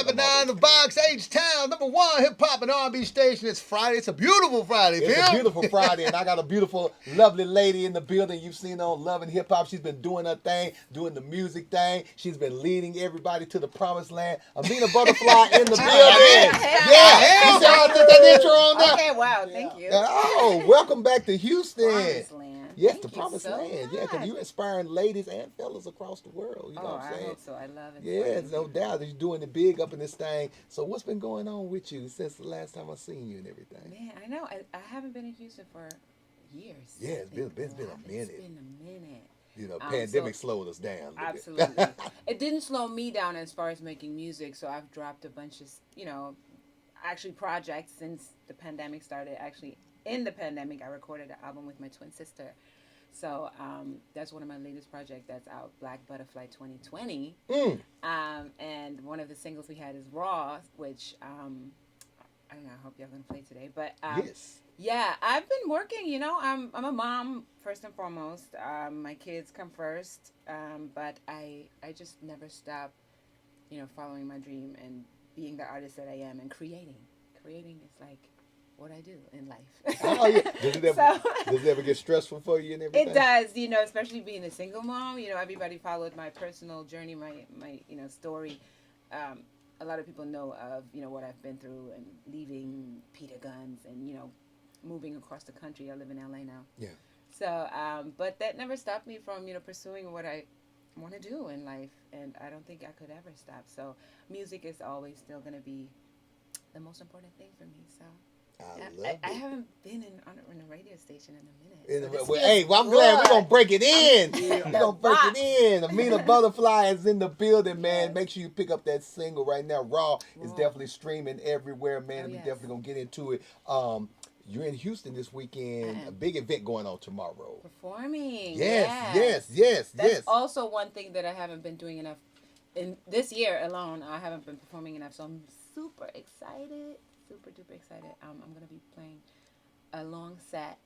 107.9 The Box, H-Town, number one hip-hop and R&B station. It's Friday. It's a beautiful Friday, It's Pimp. a beautiful Friday, and I got a beautiful, lovely lady in the building. You've seen her on Love and Hip Hop. She's been doing her thing, doing the music thing. She's been leading everybody to the promised land. Amina Buddafly in the building. Yeah, you see how I took that intro on there? Okay, wow, thank you. Oh, welcome back to Houston. Promised land. Yes, Thank the you promised so land. Yeah, because much. you're inspiring ladies and fellas across the world. You know Oh, what I'm I saying? hope so. I love it. Yeah, no doubt that you're doing it big up in this thing. So what's been going on with you since the last time I seen you and everything? Man, I know. I haven't been in Houston for years. Yeah, it's been a minute. It's been a minute. You know, pandemic slowed us down. Absolutely. It didn't slow me down as far as making music, so I've dropped a bunch of, actually projects since the pandemic started. Actually, in the pandemic, I recorded an album with my twin sister. So that's one of my latest projects that's out, Black Butterfly 2020. And one of the singles we had is Raw, which I don't know. I hope y'all gonna play today. But Yes. yeah, I've been working. I'm a mom first and foremost. My kids come first. But I just never stop, following my dream and being the artist that I am and creating. Creating is like what I do in life. Oh yeah. Does it ever get stressful for you and everything? It does, especially being a single mom. Everybody followed my personal journey, my story. A lot of people know of, what I've been through and leaving Peter Guns and, moving across the country. I live in LA now. Yeah. So, but that never stopped me from, pursuing what I want to do in life. And I don't think I could ever stop. So music is always still going to be the most important thing for me. So. I haven't been on a radio station in a minute. So I'm glad we're going to break it in. We're going to break it in. Amina Buddafly is in the building, man. Yes. Make sure you pick up that single right now. Raw is definitely streaming everywhere, man. We're Yes. definitely going to get into it. You're in Houston this weekend. A big event going on tomorrow. Performing. Yes. That's also one thing that I haven't been doing enough. In this year alone, I haven't been performing enough. So I'm super excited. Super duper excited. I'm going to be playing a long set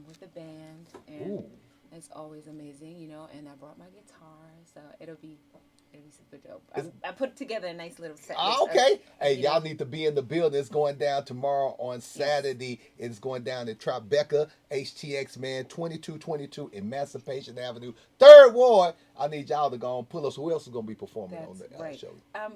with the band, and it's always amazing, and I brought my guitar, so it'll be super dope. I put together a nice little set. Okay. Hey, y'all need to be in the building. It's going down tomorrow on Saturday. Yes. It's going down at Tribeca, HTX, man, 2222 Emancipation Avenue, 3rd Ward. I need y'all to go and pull us. Who else is going to be performing on the show? I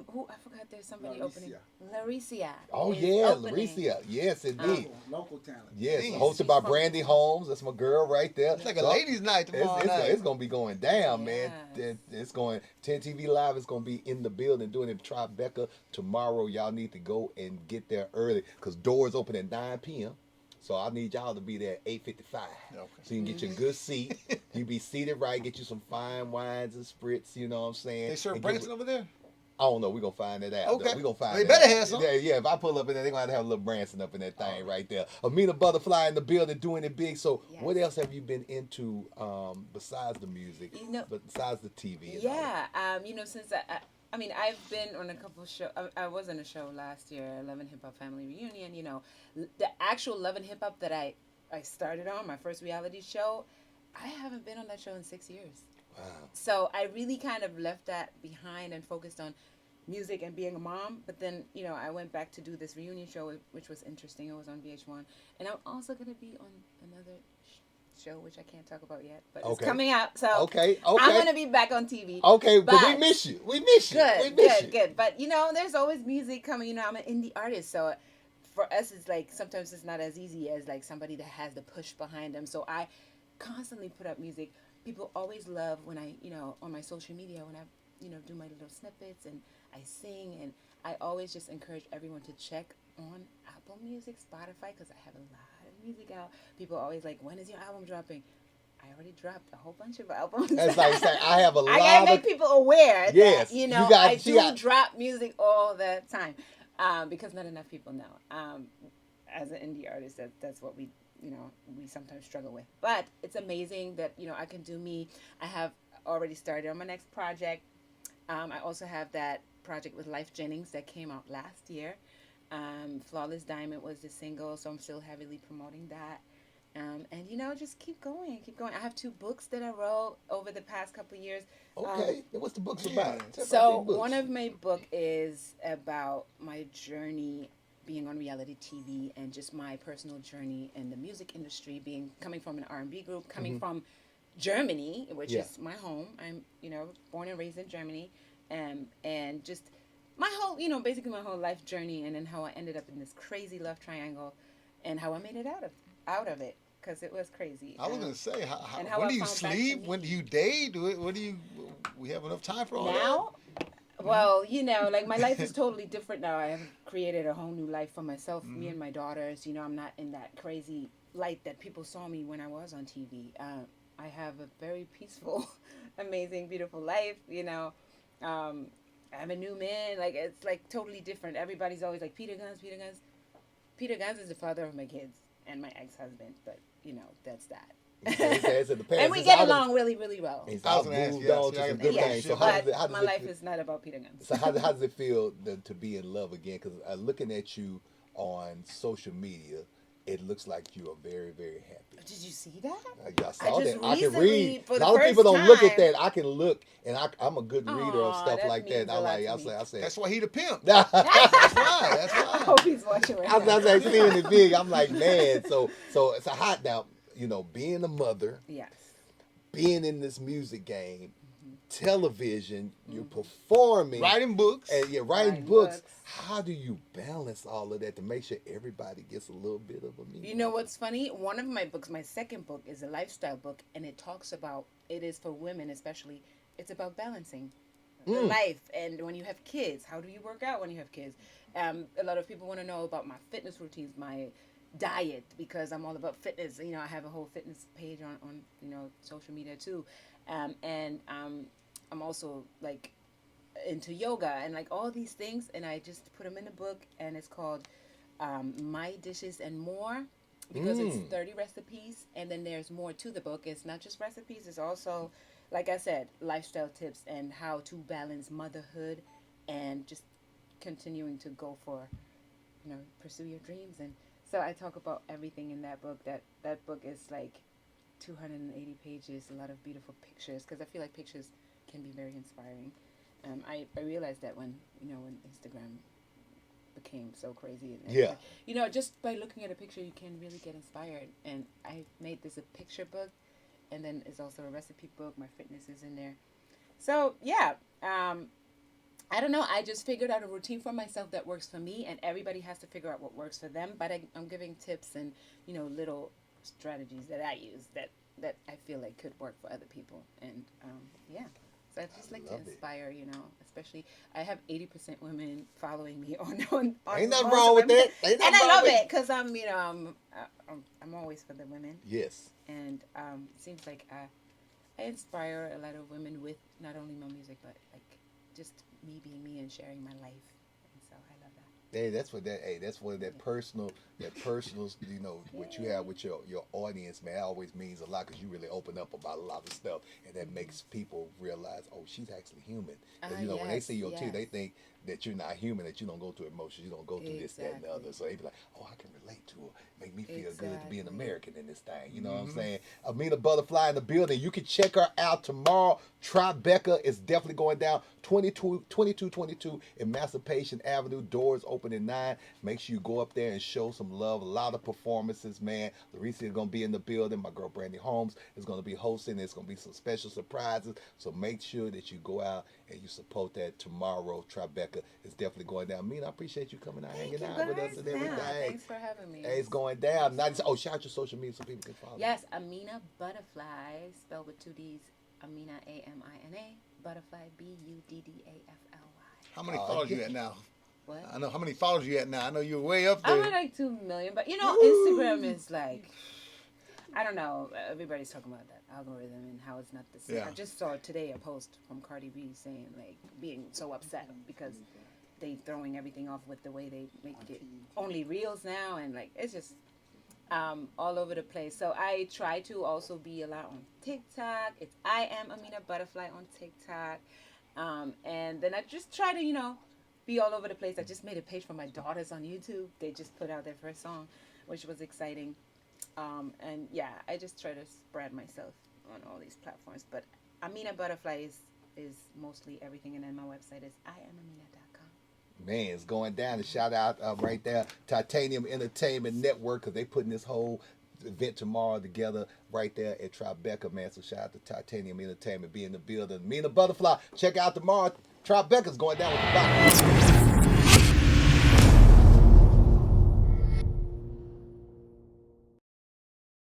forgot there's somebody opening. Laricia. Oh, yeah, Laricia. Yes, indeed. Local talent. Yes, hosted by Brandy Holmes. That's my girl right there. It's like a ladies' night tomorrow night. It's going to be going down, man. It's going, 10 TV Live is going to be in the building doing it in Tribeca tomorrow. Y'all need to go and get there early because doors open at 9 p.m. So I need y'all to be there at 8:55. Okay. So you can get your good seat. You be seated right, get you some fine wines and spritz, you know what I'm saying? They serve Branson over there? I don't know. We're going to find that out. Okay. We're going to find they that better out. have some. Yeah, if I pull up in there, they're going to have a little Branson up in that thing right there. Amina Buddafly in the building doing it big. So what else have you been into besides the music, besides the TV? Since I've been on a couple of shows. I was on a show last year, Love and Hip Hop Family Reunion. The actual Love and Hip Hop that I started on, my first reality show, I haven't been on that show in 6 years. Wow. So I really kind of left that behind and focused on music and being a mom. But then, I went back to do this reunion show, which was interesting. It was on VH1. And I'm also going to be on another show, which I can't talk about yet, but it's coming out. So I'm going to be back on TV. Okay, but we miss you. We miss you. Good. But, there's always music coming. I'm an indie artist, so for us, it's like sometimes it's not as easy as like somebody that has the push behind them. So I constantly put up music. People always love when I, on my social media, when I, do my little snippets and I sing, and I always just encourage everyone to check on Apple Music, Spotify, because I have a lot of music out. People are always like, when is your album dropping? I already dropped a whole bunch of albums. That's like saying I have a lot. I gotta make people aware that I do drop music all the time, because not enough people know. As an indie artist, that's what we sometimes struggle with. But it's amazing that I can do me. I have already started on my next project. I also have that project with Life Jennings that came out last year. Flawless Diamond was the single, so I'm still heavily promoting that. And just keep going, keep going. I have 2 books that I wrote over the past couple of years. Okay. And what's the books about? Tell So about these one books. of my book is about my journey being on reality TV and just my personal journey in the music industry, being coming from an R&B group, coming from Germany, which Yeah. is my home. I'm born and raised in Germany, and just my whole basically my whole life journey, and then how I ended up in this crazy love triangle, and how I made it out of it because it was crazy. I was gonna say, And how when I do you found back to sleep? When do me. you date? What do you? We have enough time for all that? Now, well, like my life is totally different now. I have created a whole new life for myself, me and my daughters. I'm not in that crazy light that people saw me when I was on TV. I have a very peaceful, amazing, beautiful life. I have a new man. Like, it's like totally different. Everybody's always like, Peter Guns, Peter Guns. Peter Guns is the father of my kids and my ex-husband, but that's that. It's in the past. And we It's get out of- along really, really well. He's I was all gonna ask moved you, yeah, on so to y'all some got good the things. So relationship. how But does it, my life is not about Peter Guns. So how does it feel to be in love again? Because looking at you on social media, it looks like you are very, very happy. Did you see that? I saw just that. I can recently, read. for A the lot of people first don't look at time- that. I can look, and I'm a good reader of Aw, stuff that like means that. a lot to I me. said, That's why he the pimp. I That's why. That's I why. hope he's watching right now. was like seeing it big. I'm like, man. So it's a hot now. Being a mother, Yes. being in this music game, television, you're performing, Writing books. and you're writing Writing books. books. How do you balance all of that to make sure everybody gets a little bit of a meaning? You know what's funny? One of my books, my second book, is a lifestyle book, and it talks about, it is for women especially, it's about balancing life. And when you have kids, how do you work out when you have kids? A lot of people want to know about my fitness routines, my diet, because I'm all about fitness. I have a whole fitness page on social media too. And I'm also like into yoga and like all these things, and I just put them in a book, and it's called My Dishes and More, because it's 30 recipes, and then there's more to the book. It's not just recipes, it's also, like I said, lifestyle tips and how to balance motherhood and just continuing to go for pursue your dreams. And so I talk about everything in that book. That book is like 280 pages, a lot of beautiful pictures, because I feel like pictures can be very inspiring. I realized that when Instagram became so crazy. And Yeah. just by looking at a picture, you can really get inspired. And I made this a picture book, and then it's also a recipe book. My fitness is in there. So yeah, I don't know. I just figured out a routine for myself that works for me, and everybody has to figure out what works for them. But I'm giving tips and little strategies that I use that I feel like could work for other people. And yeah. So I just like to love it. inspire, especially I have 80% women following me on Ain't nothing most wrong of with them. that. Ain't And nothing I wrong love with it because I'm always for the women, Yes. and it seems like I inspire a lot of women with not only my music but like just me being me and sharing my life, and so I love that. Hey, that's what that. Hey, that's what that personal. What you have with your audience, man, that always means a lot because you really open up about a lot of stuff, and that makes people realize, oh, she's actually human. 'Cause, when they Yes, see your yes. team, they think that you're not human, that you don't go through emotions, you don't go through this, that, and the other. Exactly. So they be like, oh, I can relate to her. Make me feel good to be an Exactly. American in this thing. You know what I'm saying? Amina Buddafly in the building. You can check her out tomorrow. Tribeca is definitely going down 2222 Emancipation Avenue. Doors open at 9. Make sure you go up there and show some love. A lot of performances, man. Larissa is going to be in the building. My girl Brandy Holmes is going to be hosting. There's going to be some special surprises. So make sure that you go out and you support that tomorrow. Tribeca is definitely going down. Mina, I appreciate you coming out, Thank hanging you out with us guys. and everything. Yeah, thanks for having me. Hey, it's going down. Shout out your social media so people can follow. Yes, Amina Buddafly, spelled with 2 D's. Amina, Amina, Butterfly, Buddafly. How many followers you at now? What? I know how many followers you at now. I know you're way up I'm there. at like 2 million, but Instagram is like, I don't know. Everybody's talking about that algorithm and how it's not the same. Yeah. I just saw today a post from Cardi B saying like being so upset because they throwing everything off with the way they make it only reels now, and like it's just all over the place. So I try to also be a lot on TikTok. I am Amina Buddafly on TikTok, and then I just try to be all over the place. I just made a page for my daughters on YouTube. They just put out their first song, which was exciting. And yeah, I just try to spread myself on all these platforms. But Amina Buddafly is mostly everything, and then my website is iamamina.com. Man, it's going down. And shout out right there, Titanium Entertainment Network, because they putting this whole event tomorrow together right there at Tribeca, man. So shout out to Titanium Entertainment being in the building. Amina Buddafly, check out tomorrow. Tribeca's going down with the box.